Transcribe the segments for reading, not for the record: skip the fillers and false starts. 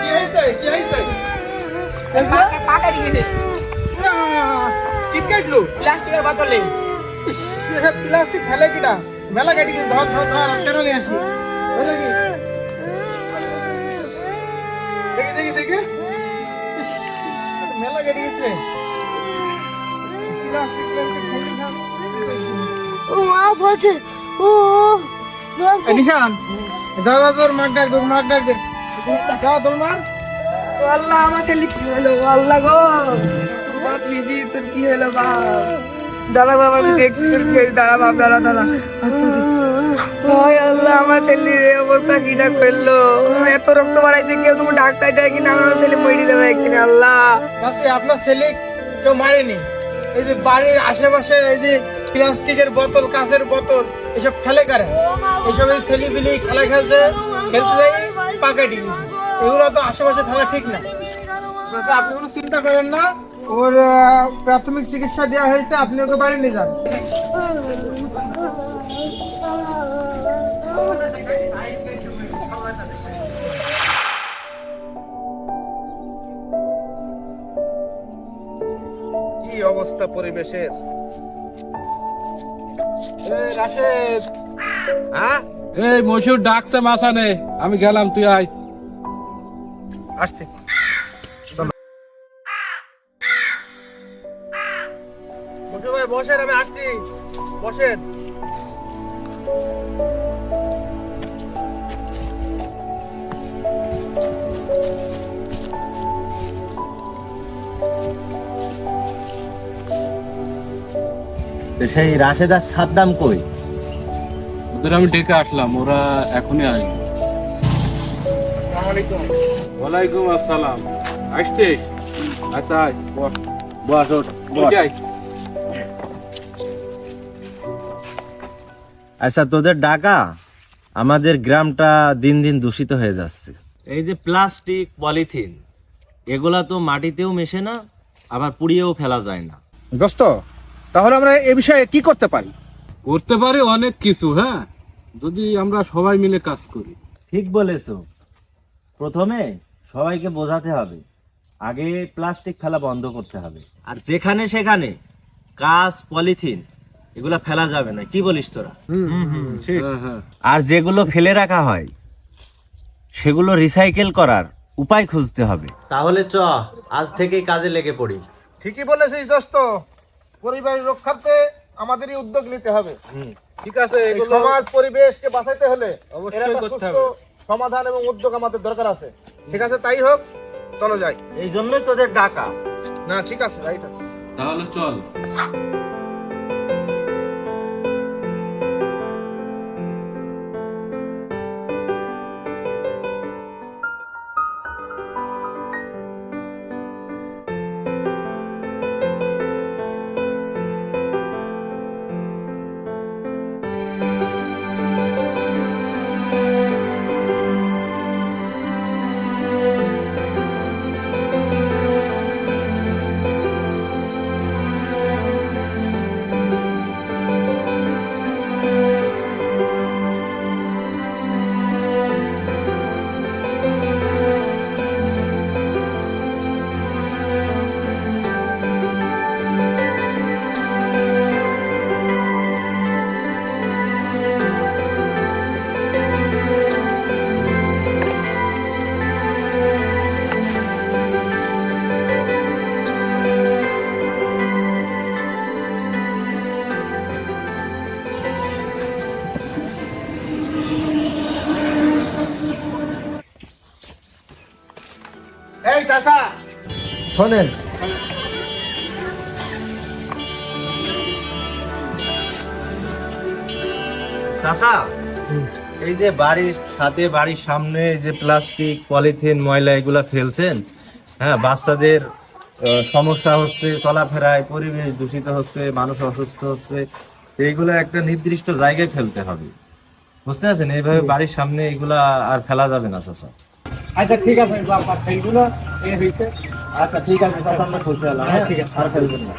কি হয়েছে কি হয়েছে পাকা দিয়ে গেছে কি কাটলো প্লাস্টিকের বোতলে প্লাস্টিক ফেলে কিনা মেলা কাটি গেছে ধর ধর ধর কেন নিয়ে আসি দেখি দেখি দেখি ইস, মেলা কাটি গেছে প্লাস্টিক প্লাস্টিক ফেলে না ও মা বলছে ও বলছে নিশান দাদা তোর মার ডাক তোর মার ডাক দে যা তোর মার আল্লাহ আমার ছেলে কি হলো আল্লাহ গো বাপ লিজি তোর কি হলো বাপ দাঁড়া বাবা আমি দেখছি তোর কি হয়েছে দাঁড়া বাপ দাঁড়া দাঁড়া আস্তে আস্তে হায় আল্লাহ আমার ছেলের এই অবস্থা কিটা করলো এত রক্ত বাড়াইছে কেউ তুমি ডাক্তার ডাকি না আমার ছেলে মরে যাবে একদিন আল্লাহ কাছে আপনার ছেলে কেউ মারেনি এই যে বাড়ির আশেপাশে এই যে প্লাস্টিকের বোতল কাঁচের বোতল এসব ফেলে করে এসব এই ছেলে বিলি খেলা খেলতে খেলতে যাই পাকাটি গেছে এগুলো তো আশেপাশে ফেলা ঠিক না আচ্ছা আপনি কোনো চিন্তা করেন না ওর প্রাথমিক চিকিৎসা দেওয়া হয়েছে আপনি ওকে বাড়ি নিয়ে যান কি অবস্থা পরিবেশের রাশেদ হ্যাঁ এই মশুর ডাকছে মাসানে আমি গেলাম তুই আয় আসছে বসে ভাই বসেন আমি আসছি বসেন সেই রাশেদ আর সাদ্দাম কই? ওদের আমি ডেকে আসলাম ওরা এখনই আসবে ওয়ালাইকুম আসসালাম আসছিস আচ্ছা আয় বস বস ওঠ, বস। ওই আয়। আচ্ছা তোদের ডাকা আমাদের গ্রামটা দিন দিন দূষিত হয়ে যাচ্ছে। এই যে প্লাস্টিক পলিথিন এগুলা তো মাটিতেও মেশে না, আবার পুড়িয়েও ফেলা যায় না। দোস্ত তাহলে আমরা এ বিষয়ে কি করতে পারি করতে পারি অনেক কিছু, হ্যাঁ যদি আমরা সবাই মিলে কাজ করি। ঠিক বলেছো। প্রথমে সবাইকে বোঝাতে হবে, আগে প্লাস্টিক ফেলা বন্ধ করতে হবে, আর যেখানে সেখানে কাঁচ পলিথিন এগুলা ফেলা যাবে না। কি বলিস তোরা? হ্যাঁ হ্যাঁ আর যেগুলো ফেলে রাখা হয় সেগুলো রিসাইকেল করার উপায় খুঁজতে হবে। তাহলে চ আজ থেকেই কাজে লেগে পড়ি। ঠিকই বলেছিস দোস্ত, পরিবেশ রক্ষার্থে আমাদেরই উদ্যোগ নিতে হবে। ঠিক আছে এই এগুলো সমাজ পরিবেশকে বাঁচাতে হলে অবশ্যই এর একটা করতে সুষ্ঠু হবে। সমাধান এবং উদ্যোগ আমাদের দরকার আছে। ঠিক আছে তাই হোক, চলো যাই। এই জন্যই তোদের ডাকা। না ঠিক আছে, রাইট আছে। তাহলে চল। এই চাচা শোনেন, চাচা এই যে বাড়ির সাথে বাড়ির সামনে এই যে প্লাস্টিক পলিথিন ময়লা এগুলা ফেলছেন, হ্যাঁ বাচ্চাদের সমস্যা হচ্ছে, চলাফেরায় পরিবেশ দূষিত হচ্ছে, মানুষ অসুস্থ হচ্ছে। এইগুলো একটা নির্দিষ্ট জায়গায় ফেলতে হবে, বুঝতে পারছেন? এইভাবে বাড়ির সামনে এগুলা আর ফেলা যাবে না চাচা। আচ্ছা ঠিক আছে বাবা, এইগুলো এই হয়েছে। আচ্ছা ঠিক আছে চাচা, আমরা খুশি হলাম। হ্যাঁ ঠিক আছে, আর ফেলবেন না।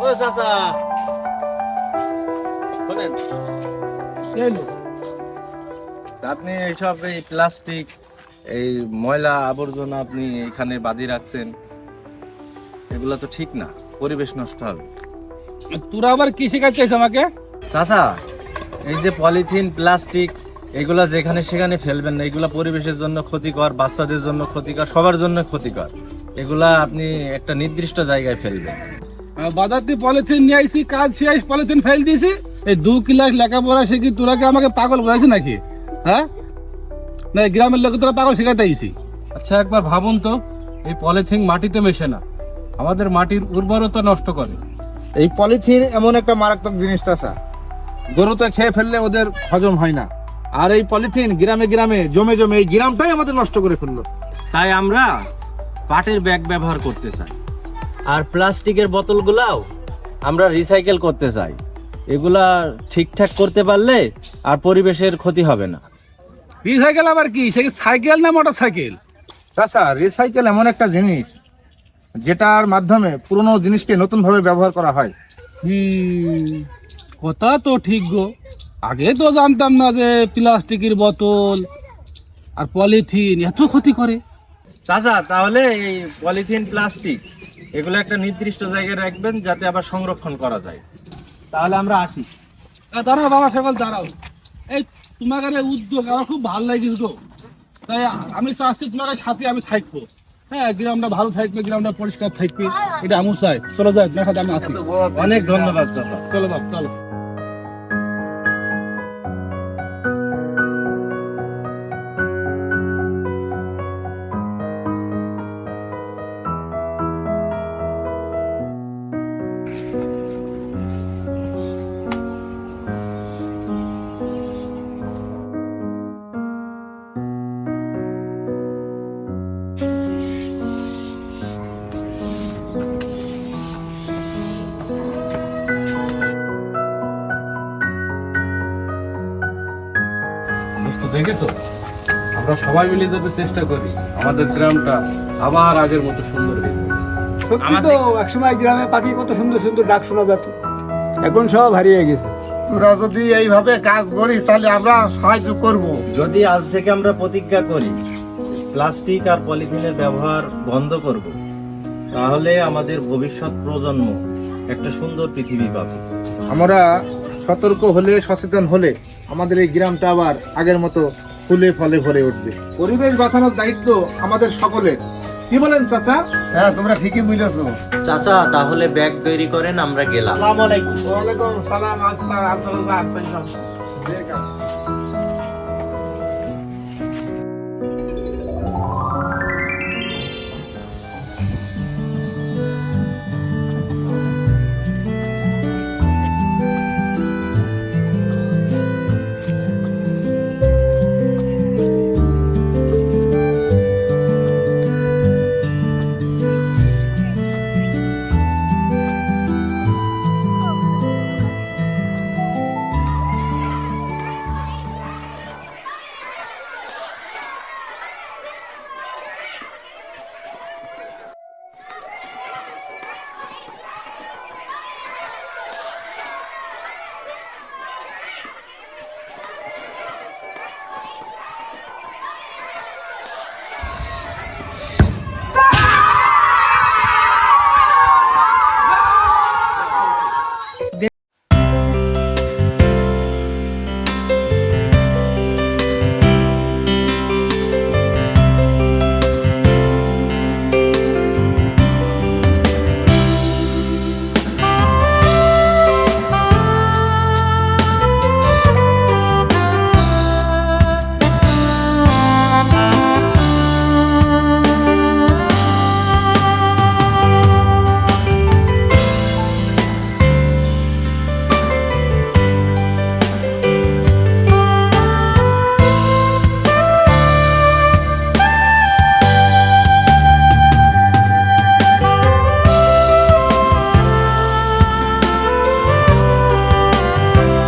ও চাচা শোনেন, আপনি এইসব এই প্লাস্টিক এই ময়লা আবর্জনা আপনি এখানে বাঁধি রাখছেন, এগুলা তো ঠিক না, পরিবেশ নষ্ট হবে। তোরা আবার কি শেখাচ্ছিস আমাকে? চাচা, এই যে পলিথিন প্লাস্টিক এগুলা যেখানে সেখানে ফেলবেন না, এগুলা পরিবেশের জন্য ক্ষতিকর, বাচ্চাদের জন্য ক্ষতিকর, সবার জন্য ক্ষতিকর। এগুলা আপনি একটা নির্দিষ্ট জায়গায় ফেলবেন। বাজার দিয়ে পলিথিন নিয়ে আইসি, কাজ শেষ, পলিথিন ফেল দিয়েছি। এই 2 ক্লাস লেখাপড়া শিখি তোরা কি আমাকে পাগল করেছে নাকি? হ্যাঁ, না গ্রামের লোক তোরা পাগল শেখাতে আইসি? আচ্ছা একবার ভাবুন তো, এই পলিথিন মাটিতে মেশে না, আমাদের মাটির উর্বরতা নষ্ট করে। এই পলিথিন এমন একটা মারাত্মক জিনিস চাচা, গরুতে খেয়ে ফেললে ওদের হজম হয় না। আর এই পলিথিন গ্রামে গ্রামে জমে জমে এই গ্রামটাই আমাদের নষ্ট করে ফেললো। তাই আমরা পাটের ব্যাগ ব্যবহার করতে চাই, আর প্লাস্টিকের বোতলগুলাও আমরা রিসাইকেল করতে চাই। এগুলা ঠিকঠাক করতে পারলে আর পরিবেশের ক্ষতি হবে না। রিসাইকেল আবার কি? সে সাইকেল না মোটর সাইকেল? চাচা, রিসাইকেল এমন একটা জিনিস যেটার মাধ্যমে পুরনো জিনিসকে নতুন ভাবে ব্যবহার করা হয়। কথা তো ঠিক গো, আগে তো জানতাম না যে প্লাস্টিকের বোতল আর পলিথিন এত ক্ষতি করে। চাচা, তাহলে এই পলিথিন প্লাস্টিক এগুলো একটা নির্দিষ্ট জায়গায় রাখবেন যাতে আবার সংরক্ষণ করা যায়। তাহলে আমরা আসি। দাঁড়াও বাবা, সকল দাঁড়াও। এই তোমাদের এই উদ্যোগ আমার খুব ভালো লাগিস গো। তাই আমি চাচ্ছি তোমার সাথে আমি থাকবো। হ্যাঁ, গ্রামটা ভালো থাকবে, গ্রামটা পরিষ্কার থাকবে, এটা আমি চাই। চলো যাই, তোমার সাথে আমি আসি। অনেক ধন্যবাদ চাচা। চলো বাবা, চলো। দেখেছো, আমরা সবাই মিলে যদি চেষ্টা করি আমাদের গ্রামটা আবার আগের মতো সুন্দর হয়ে যাবে। সত্যি তো, একসময় গ্রামে পাখি কত সুন্দর সুন্দর ডাক শোনা যেত, এখন সব হারিয়ে গেছে। তোরা যদি এইভাবে কাজ করিস তাহলে আমরা সাহায্য করব। যদি আজ থেকে আমরা প্রতিজ্ঞা করি প্লাস্টিক আর পলিথিনের ব্যবহার বন্ধ করব, তাহলে আমাদের ভবিষ্যৎ প্রজন্ম একটা সুন্দর পৃথিবী পাবে। আমরা সতর্ক হলে, সচেতন হলে আমাদের এই গ্রামটা আবার আগের মতো ফুলে ফলে ভরে উঠবে। পরিবেশ বাঁচানোর দায়িত্ব আমাদের সকলের। কি বলেন চাচা? হ্যাঁ, তোমরা ঠিকই বুঝেছো। চাচা, তাহলে ব্যাগ তৈরি করেন, আমরা গেলাম। আসসালামু আলাইকুম। ওয়ালাইকুম সালাম। আসসালাম, আপনারা